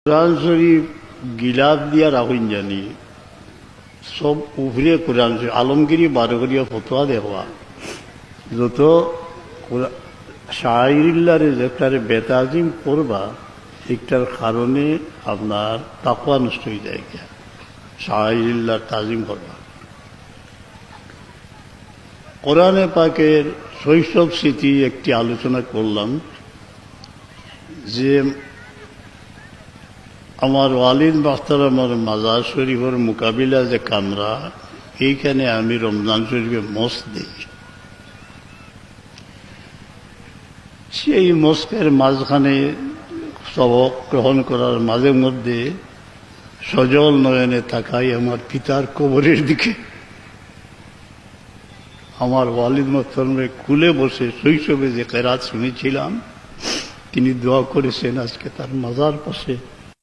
কোরআন শরীফ গিলাপ দিয়া রাখুন জানি সব উপরে কোরআন শরীফ আলমগিরি বারোগরিয়া ফতোয়া দেওয়া যত শাহরিল্লারে যেটারে বেতাজিম করবা একটার কারণে আপনার তাকওয়া নষ্ট হয়ে যায় শাহরিল্লার তাজিম করবা। কোরআনে পাকের শৈশব স্মৃতি একটি আলোচনা করলাম যে আমার ওয়ালিদ মাস্তারামার মাজার শরীফের মোকাবিলা যে কামরা এইখানে আমি রমজান শরীফে মস্ক দিই। সেই মস্কের মাঝখানে সবক গ্রহণ করার মাঝে মধ্যে সজল নয়নে তাকাই আমার পিতার কবরের দিকে। আমার ওয়ালিদ মাস্তারামের কুলে বসে শৈশবে যে কেরাত শুনেছিলাম তিনি দোয়া করেছেন আজকে তার মাজার পাশে